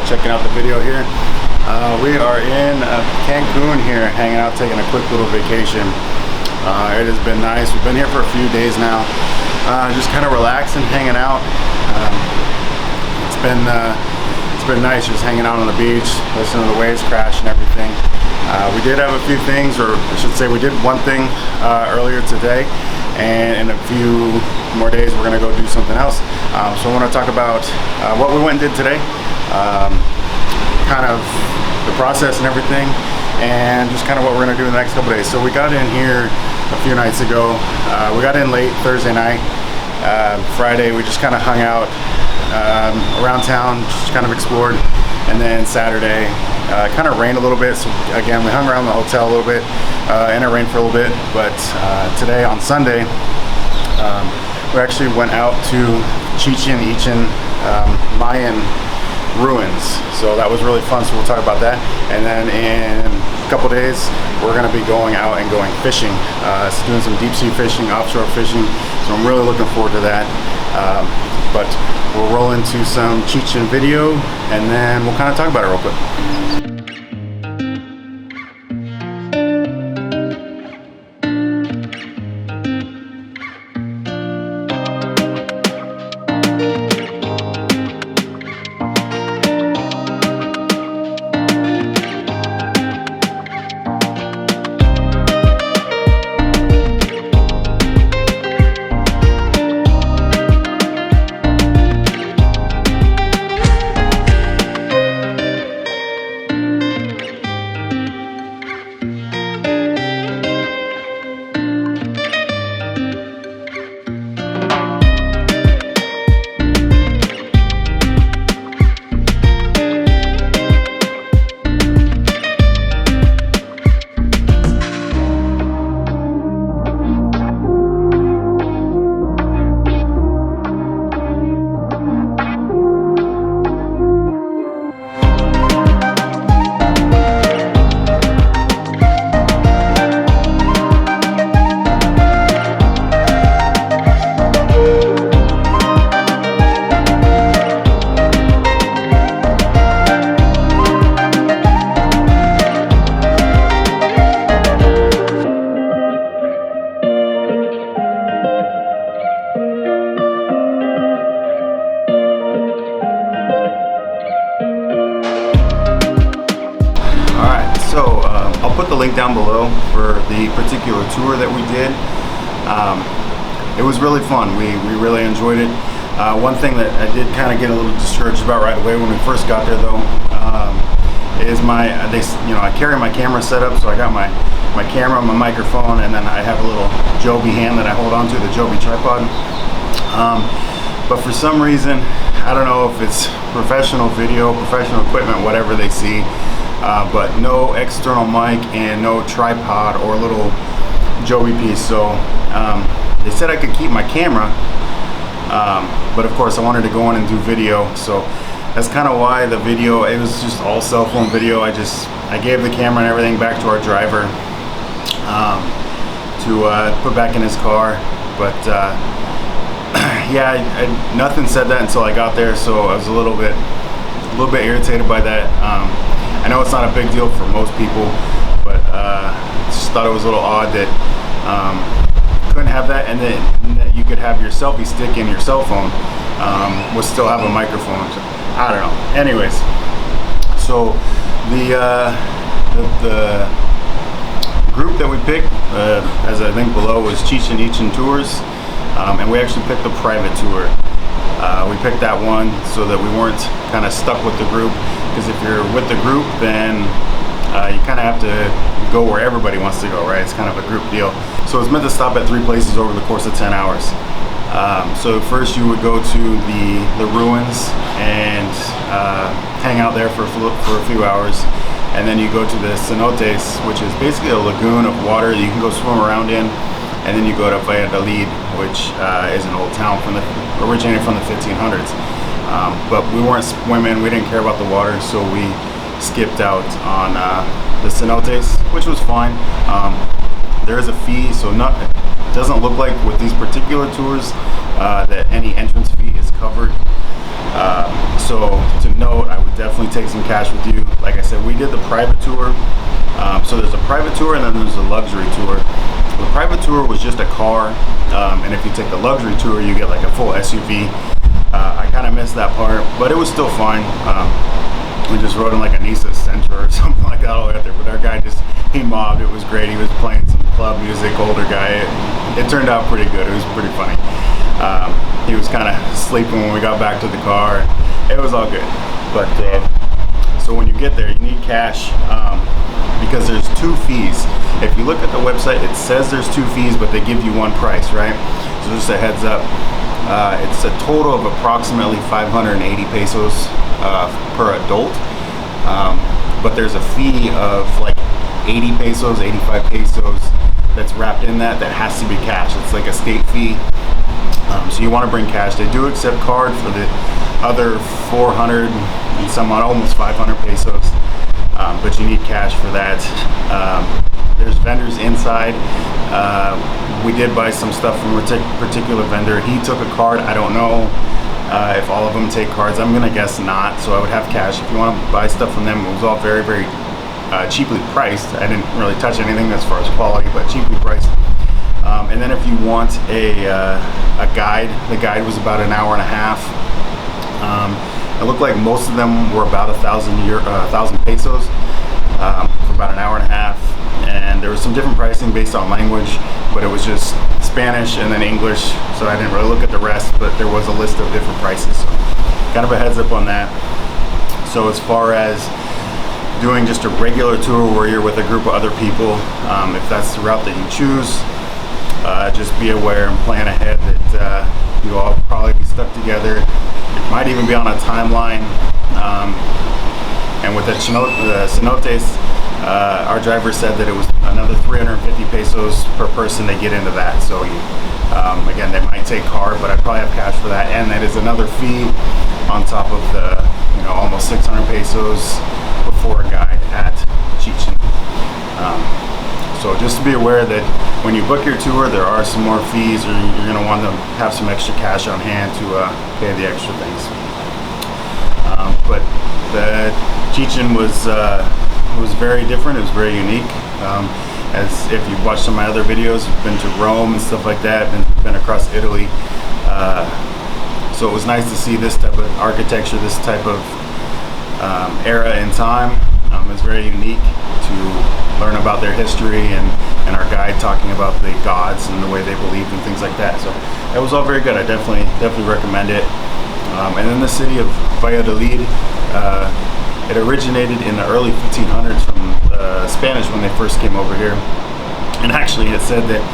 checking out the video here. We are in Cancun here, hanging out, taking a quick little vacation. It has been nice. We've been here for a few days now, just kind of relaxing, hanging out. It's been nice just hanging out on the beach, listening to the waves crash and everything. We did have a few things, or I should say we did one thing earlier today, and in a few more days we're going to go do something else. So I want to talk about what we went and did today, kind of the process and everything, and just kind of what we're going to do in the next couple days. So we got in here a few nights ago. We got in late Thursday night. Friday we just kind of hung out around town, just kind of explored, and then Saturday kind of rained a little bit, so again we hung around the hotel a little bit, and it rained for a little bit. But today on Sunday we actually went out to Chichen Itza Mayan ruins, so that was really fun, so we'll talk about that. And then in a couple days we're going to be going out and going fishing, doing some deep sea fishing, offshore fishing, so I'm really looking forward to that. But we'll roll into some Chichen video and then we'll kind of talk about it real quick. I'll put the link down below for the particular tour that we did. It was really fun. We really enjoyed it. One thing that I did kind of get a little discouraged about right away when we first got there, though, is I carry my camera set up, so I got my camera, my microphone, and then I have a little Joby hand that I hold onto, the Joby tripod. But for some reason, I don't know if it's professional video, professional equipment, whatever they see, but no external mic and no tripod or little Joby piece. So they said I could keep my camera, but of course I wanted to go in and do video, so that's kind of why the video, it was just all cell phone video. I gave the camera and everything back to our driver to put back in his car. But yeah, nothing said that until I got there, so I was a little bit irritated by that. I know it's not a big deal for most people, but just thought it was a little odd that couldn't have that, and that you could have your selfie stick in your cell phone, would still have a microphone. So, I don't know. Anyways, so the group that we picked, as I think below, was Chichen Itza Tours, and we actually picked the private tour. We picked that one so that we weren't kind of stuck with the group, because if you're with the group, then you kind of have to go where everybody wants to go, right? It's kind of a group deal. So it's meant to stop at 3 places over the course of 10 hours. So first you would go to the ruins and hang out there for a few hours, and then you go to the cenotes, which is basically a lagoon of water that you can go swim around in, and then you go to Valladolid, which is an old town originated from the 1500s. But we weren't swimming, we didn't care about the water, so we skipped out on the cenotes, which was fine. There is a fee, so it doesn't look like with these particular tours that any entrance fee is covered. So to note, I would definitely take some cash with you. Like I said, we did the private tour. So there's a private tour and then there's a luxury tour. The private tour was just a car, and if you take the luxury tour, you get like a full SUV. I kind of missed that part, but it was still fine. We just rode in like a Nissan Sentra or something like that all the way out there. But our guy he mobbed. It was great. He was playing some club music, older guy. It turned out pretty good. It was pretty funny. He was kind of sleeping when we got back to the car. It was all good. But so when you get there, you need cash because there's 2 fees. If you look at the website, it says there's 2 fees, but they give you one price, right? So just a heads up. It's a total of approximately 580 pesos per adult, but there's a fee of like 80 pesos, 85 pesos that's wrapped in that has to be cash. It's like a state fee, so you want to bring cash. They do accept card for the other 400 and some odd, almost 500 pesos, but you need cash for that. There's vendors inside. We did buy some stuff from a particular vendor. He took a card. I don't know if all of them take cards. I'm gonna guess not, so I would have cash. If you want to buy stuff from them, it was all very, very cheaply priced. I didn't really touch anything as far as quality, but cheaply priced. And then if you want a guide, the guide was about an hour and a half. It looked like most of them were about 1,000 pesos for about an hour and a half. And there was some different pricing based on language, but it was just Spanish and then English, so I didn't really look at the rest, but there was a list of different prices. So kind of a heads up on that. So as far as doing just a regular tour where you're with a group of other people, if that's the route that you choose, just be aware and plan ahead that you all probably be stuck together. It might even be on a timeline. And with the cenotes, our driver said that it was another 350 pesos per person to get into that. So again, they might take car, but I'd probably have cash for that. And that is another fee on top of the almost 600 pesos before a guide at Chichen. So just to be aware that when you book your tour, there are some more fees, or you're going to want to have some extra cash on hand to pay the extra things. But the Chichen was very different. It was very unique. As if you've watched some of my other videos, you've been to Rome and stuff like that, and been across Italy. So it was nice to see this type of architecture, this type of era in time. It's very unique to learn about their history and our guide talking about the gods and the way they believed and things like that. So it was all very good. I definitely recommend it. And in the city of Valladolid, it originated in the early 1500s from Spanish when they first came over here. And actually it said that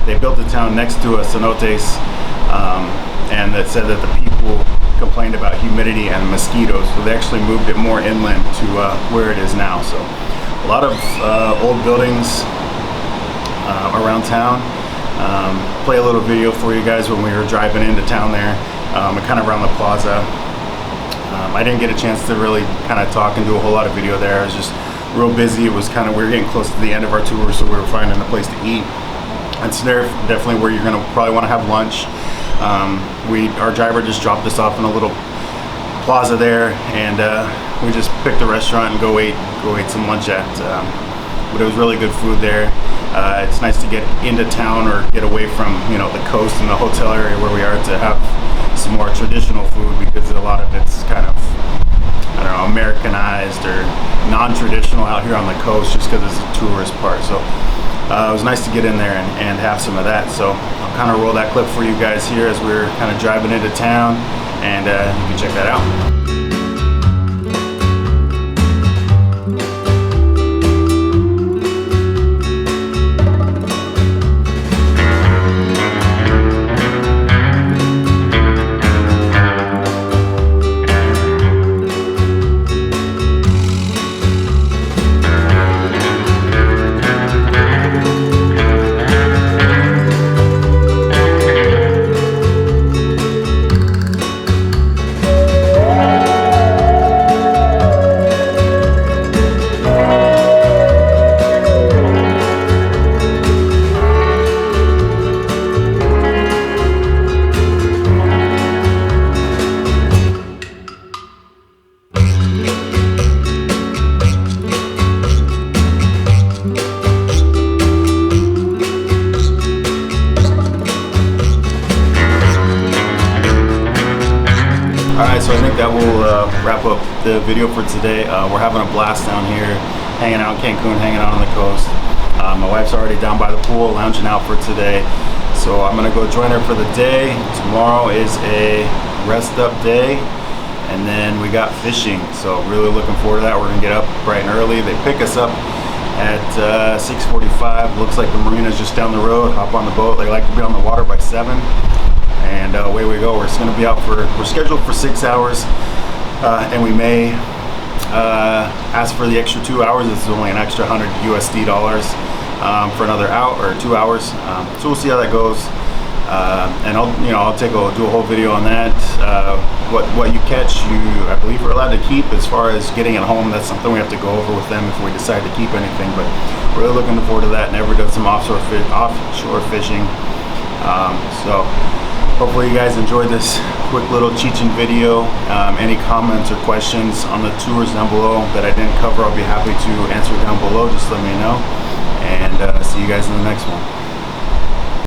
they built the town next to a cenotes, and that said that the people complained about humidity and mosquitoes, so they actually moved it more inland to where it is now. So a lot of old buildings around town. Play a little video for you guys when we were driving into town there, and kind of around the plaza. I didn't get a chance to really kind of talk and do a whole lot of video there. I was just real busy. It was kind of, we were getting close to the end of our tour, so we were finding a place to eat. It's there definitely where you're going to probably want to have lunch. Our driver just dropped us off in a little plaza there, and we just picked a restaurant and go eat some lunch at. But it was really good food there. It's nice to get into town or get away from the coast and the hotel area where we are to have some more traditional food, because a lot of it's kind of, I don't know, Americanized or non-traditional out here on the coast just because it's a tourist part. So it was nice to get in there and have some of that. So I'll kind of roll that clip for you guys here as we're kind of driving into town, and you can check that out. we'll wrap up the video for today. We're having a blast down here, hanging out in Cancun, hanging out on the coast. My wife's already down by the pool, lounging out for today. So I'm gonna go join her for the day. Tomorrow is a rest up day, and then we got fishing. So really looking forward to that. We're gonna get up bright and early. They pick us up at 6:45. Looks like the marina's just down the road. Hop on the boat. They like to be on the water by 7. And away we go. We're just gonna be out we're scheduled for 6 hours, and we may ask for the extra 2 hours. It's only an extra $100 USD for another hour or 2 hours. So we'll see how that goes. And I'll do a whole video on that. What you catch, I believe we're allowed to keep. As far as getting it home, that's something we have to go over with them if we decide to keep anything. But really looking forward to that. Never done some offshore fishing. So hopefully you guys enjoyed this quick little Chichen video. Any comments or questions on the tours down below that I didn't cover, I'll be happy to answer down below. Just let me know. And see you guys in the next one.